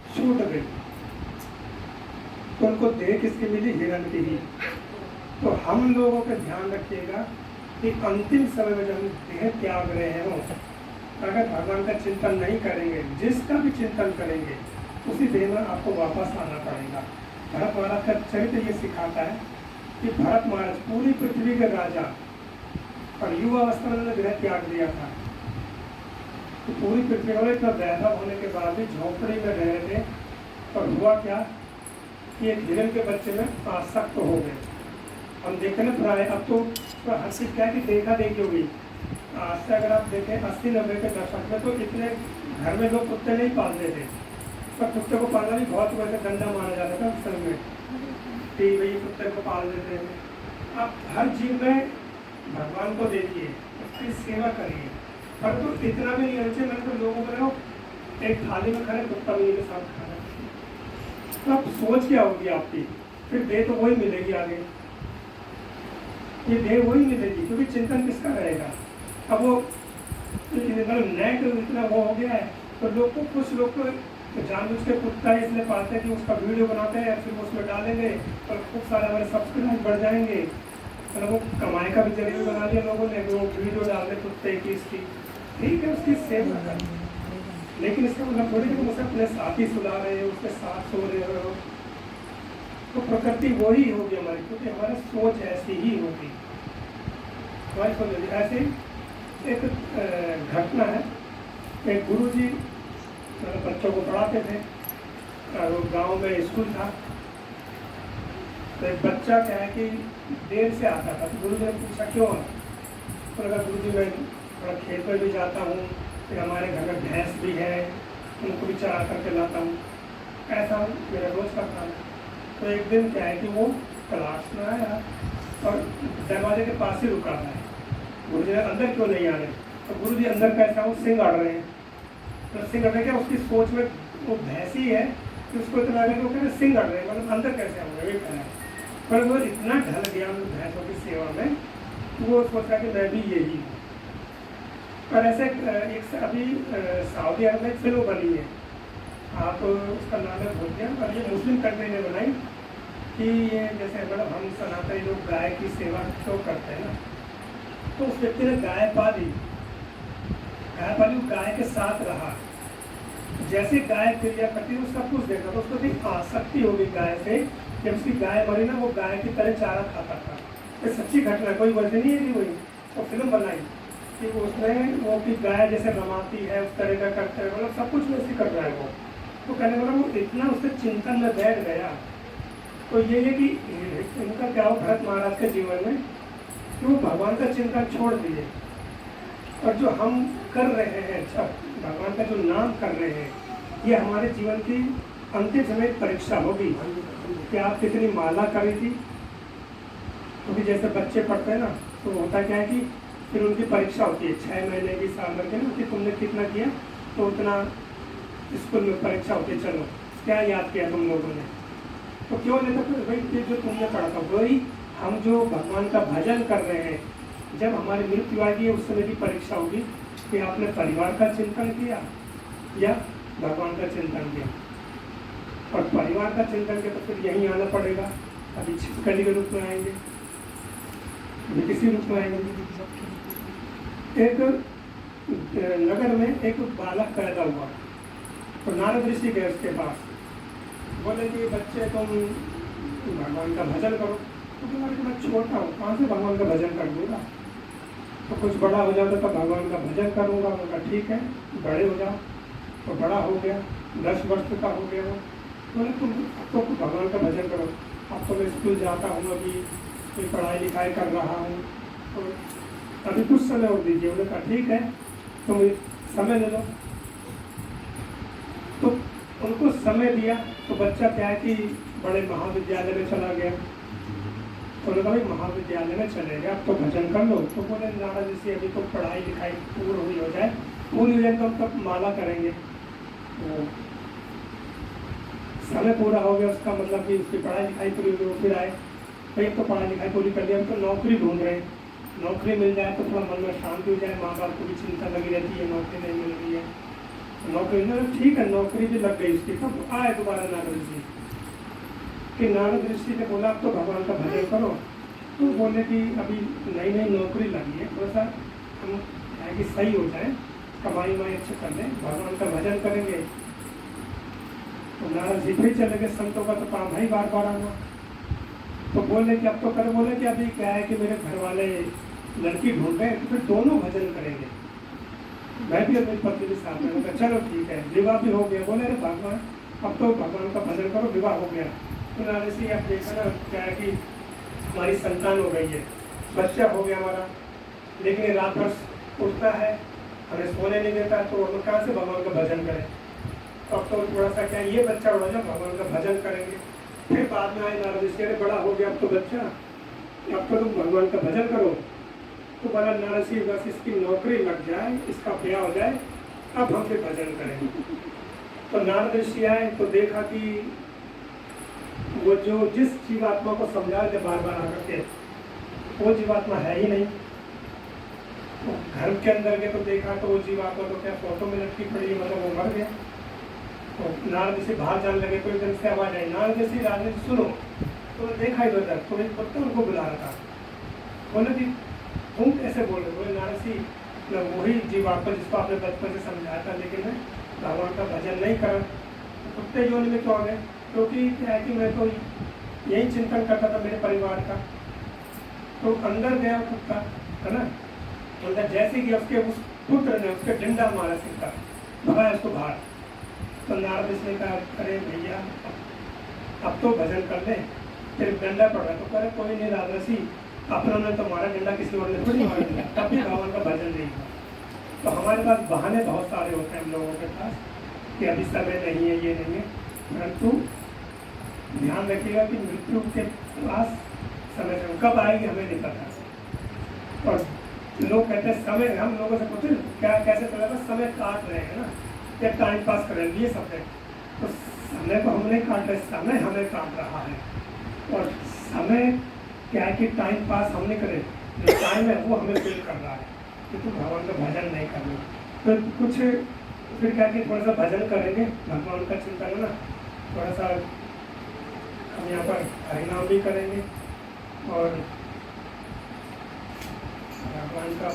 छूट गई, तो उनको देह किसकी मिली? हिरण की ही। तो हम लोगों का ध्यान रखिएगा कि अंतिम समय में जब हम देह त्याग रहे हो, अगर भगवान का चिंतन नहीं करेंगे, जिसका भी चिंतन करेंगे, उसी देह में आपको वापस आना पड़ेगा। भरत महाराज का चरित्र ये सिखाता है कि भरत महाराज पूरी पृथ्वी के राजा, और युवा अवस्था में उन्होंने गृह त्याग दिया था। तो पूरी पृथ्वी में इतना वैभव होने के बाद भी झोंपड़ी में रह रहे थे, और हुआ क्या कि एक हिरण के बच्चे में आसक्त हो गए। हम देखते ना प्राय, अब तो हर चीज़ क्या कि देखा देखी होगी। आज से अगर आप देखें 80-90 के दशक में तो इतने घर में लोग कुत्ते नहीं पालते थे, पर कुत्ते को पालना भी बहुत वैसे गंदा माना जाता था उस समय में, कि भाई कुत्ते को पाल देते हैं। आप हर जीव में भगवान को देखिए, उसकी सेवा करिए, पर तो इतना भी नहीं होना चाहिए। मैंने तो लोगों को एक थाली में खड़े कुत्ता भी के साथ खाना, तो आप सोच क्या होगी आपकी? फिर देह तो वही मिलेगी आगे, ये देह वही मिलेगी, क्योंकि चिंतन किसका रहेगा? अब वो मतलब नेट इतना वो हो गया है, तो लोग को, कुछ लोग तो जानबूझ के कुत्ता इसलिए पालते हैं कि उसका वीडियो बनाते हैं, फिर वो उसमें डालेंगे और खूब सारे हमारे सब्सक्राइब बढ़ जाएंगे। मतलब वो कमाई का भी जरिए बना लिया लोगों ने, वो वीडियो डाल दे कुत्ते की, इसकी ठीक है, उसकी सेवा कर, लेकिन इसका मतलब थोड़ी कि तुम उसे अपने साथ ही सुला रहे हो, उसके साथ सो रहे हो। तो प्रकृति वही होगी हमारी, क्योंकि हमारी सोच ऐसी ही होगी। हमारी सोच ऐसे एक घटना है, एक गुरुजी मतलब बच्चों को पढ़ाते थे, और वो गांव में स्कूल था। तो एक बच्चा क्या है कि देर से आता था, तो गुरुजी ने पूछा क्यों आता? तो लगा गुरुजी मैं थोड़ा खेत में भी जाता हूँ, फिर हमारे घर में भैंस भी है, उनको भी चरा करके लाता हूँ, ऐसा मेरा रोज़ का काम है। तो एक दिन क्या है कि वो क्लास में आया और दरवाजे के पास ही रुका है। गुरुजी ने अंदर क्यों नहीं आ रहे? तो गुरुजी अंदर कैसा वो सिंह अड़ रहे हैं। तो सिंह अड़ रहे क्या, उसकी सोच में वो भैंस ही है कि उसको इतना लगे कि वो कहते सिंह अड़ रहे हैं, मतलब अंदर कैसे आऊँगा ये कहना है। पर वो इतना ढल गया उन भैंसों की सेवा में, वो सोचा कि मैं भी यही हूँ। और ऐसे एक अभी सऊदी अरब में एक फिल्म बनी है, आप उसका नाम है भूल गया, और ये मुस्लिम कंट्री ने बनाई कि ये जैसे मतलब हम सनातनी लोग गाय की सेवा क्यों करते हैं ना, तो उस व्यक्ति ने गाय पाली, गाय के साथ रहा, जैसे गाय क्रिया करती है सब कुछ देखा, तो उसको भी आसक्ति होगी गाय से। जब उसकी गाय मरी ना, वो गाय की तरह चारा खाता था। ये सच्ची घटना, कोई वजह नहीं है कि वही तो फिल्म बनाई कि उसमें वो की गाय जैसे रमाती है उस तरह का करते हैं, मतलब सब कुछ वैसे कर रहा है वो। तो कहने वाला वो इतना उसके चिंतन में बैठ गया। तो ये है कि इनका क्या हो भरत महाराज के जीवन में कि वो भगवान का चिंतन छोड़ दिए, और जो हम कर रहे हैं, जब भगवान का जो नाम कर रहे हैं, ये हमारे जीवन की अंतिम समय परीक्षा होगी कि आप कितनी माला करी थी। क्योंकि जैसे बच्चे पढ़ते हैं ना, तो होता क्या है कि फिर उनकी परीक्षा होती है 6 महीने की, साल भर के ना, कि तुमने कितना किया, तो उतना स्कूल में परीक्षा होती है, चलो क्या याद किया तुम लोगों ने। तो क्यों नहीं, तो भाई ये जो तुमने पढ़ा था वही हम जो भगवान का भजन कर रहे हैं, जब हमारी मृत्यु आएगी उस समय की परीक्षा होगी कि आपने परिवार का चिंतन किया या भगवान का चिंतन किया। और परिवार का चिंतन किया तो फिर यहीं आना पड़ेगा, अभी छिपकली के रूप में आएंगे, अभी किसी रूप में आएंगे। एक नगर में एक बालक पैदा हुआ, तो नारद ऋषि गए उसके पास, बोले कि बच्चे तुम भगवान का भजन करो। तो तुम्हारे मैं छोटा हूँ, कहाँ से भगवान का भजन कर दूँगा, तो कुछ बड़ा हो जाता तो भगवान का भजन करूँगा। उनका ठीक है, बड़े हो जाओ। तो बड़ा हो गया, 10 वर्ष का हो गया वो। बोले तुम तो भगवान का भजन करो। अब तो मैं स्कूल जाता हूँ, अभी कोई पढ़ाई लिखाई कर रहा हूँ, तो अभी कुछ समय और दीजिए। उन्होंने कहा ठीक है, तुम समय ले लो। तो उनको समय दिया, तो बच्चा क्या है कि बड़े महाविद्यालय में चला गया। तो उन्होंने कहा भाई महाविद्यालय में चले गए, अब तो भजन कर लो। तो बोले नारद ऋषि अभी तो पढ़ाई लिखाई पूरी हुई हो जाए, पूरी हो जाए तो तब माला करेंगे। तो समय पूरा हो गया उसका, मतलब कि उसकी पढ़ाई लिखाई पूरी हो गई। फिर आए भाई तो पढ़ाई लिखाई पूरी कर लिया, तो नौकरी ढूंढ रहे हैं, नौकरी मिल जाए तो थोड़ा मन में शांति हो जाए। माँ बाप को भी चिंता लगी रहती है, नौकरी नहीं मिल रही है। नौकरी में ठीक है, नौकरी भी लग गई उसकी, तब आए दोबारा नारद ऋषि कि नारद ऋषि ने बोला अब तो भगवान का भजन करो। तो बोले कि अभी नई नई नौकरी लगी है, थोड़ा सा हम है कि सही हो जाए, कमाई वाई अच्छे कर लें, भगवान का भजन करेंगे। तो नारद जी फिर चले गए, संतों का तो काम है ही बार बार आना। तो बोले कि अब तो कर, बोले कि अभी क्या है कि मेरे घर वाले लड़की ढूंढ रहे हैं, तो फिर दोनों भजन करेंगे, मैं भी अपनी पत्नी के साथ में। तो चलो ठीक है, विवाह भी हो गया। बोले अरे भगवान अब तो भगवान का भजन करो, विवाह हो गया। तो नारद जी अब देखा ना क्या है कि हमारी संतान हो गई है, बच्चा हो गया हमारा, लेकिन ये रात भर उठता है, हमें सोने नहीं देता, तो हम कहाँ से भगवान का भजन करें। तो अब तो थोड़ा सा क्या ये बच्चा हो जाए, भगवान का भजन करेंगे। फिर बाद में आए नारद ऋषि, अरे बड़ा हो गया अब तो बच्चा, अब तो तुम भगवान का भजन करो। तो बोला नारद ऋषि बस इसकी नौकरी लग जाए, इसका ब्याह हो जाए, अब हम फिर भजन करेंगे। तो नारद ऋषि आए तो देखा कि वो जो जिस जीवात्मा को समझा थे बार बार आकर के, वो जीवात्मा है ही नहीं। तो घर के अंदर गए तो देखा तो वो जीवात्मा तो क्या फोटो में लटकी पड़ी है, मतलब वो मर गया। तो नारद ऋषि बाहर जाने लगे, तो एकदम से आवाज आई, नारद ऋषि राजन सुनो। तो देखा इधर, तो एक पत्ता उनको बुला रहा था। बोले कि तुम कैसे बोल रहे? बोले नारद ऋषि वही जीवात्मा जिसको आपने बचपन से समझाया था, लेकिन मैं भगवान का भजन नहीं करा। कुत्ते योनि में क्यों आ गए? क्योंकि क्या है कि मैं तो यही चिंतन करता था मेरे परिवार का। तो अंदर गया कुत्ता, है ना, अंदर जैसे कि उसके उस पुत्र ने उसके डंडा मारा सिर का, भगाया उसको बाहर। तो नारद ने कहा अरे भैया अब तो भजन कर ले, फिर डंडा पड़ रहा। तो कह कोई नहीं राधा सी, अपनों ने तो मारा डंडा, किसी और ने थोड़ी मारा डंडा, तब भी भगवान का भजन नहीं हुआ। तो हमारे पास बहाने बहुत सारे होते हैं हम लोगों के पास कि अभी समय नहीं है, ये नहीं है, परंतु ध्यान रखिएगा कि मृत्यु के पास समय से कब आएगी हमें नहीं पता। और लोग कहते हैं समय, हम लोगों से पूछे क्या कैसे चला, बस समय काट रहे हैं ना, या टाइम पास कर रहे हैं, ये सब है। तो समय को हम नहीं काट रहे, समय हमें काट रहा है। और समय क्या है कि टाइम पास हम नहीं करें, जो टाइम है वो हमें फील कर रहा है कि तुम भगवान का भजन नहीं करना। तो कुछ फिर क्या कि थोड़ा सा भजन करेंगे, भगवान का चिंतन है ना, थोड़ा सा हम यहाँ पर हरिनाम भी करेंगे और भगवान का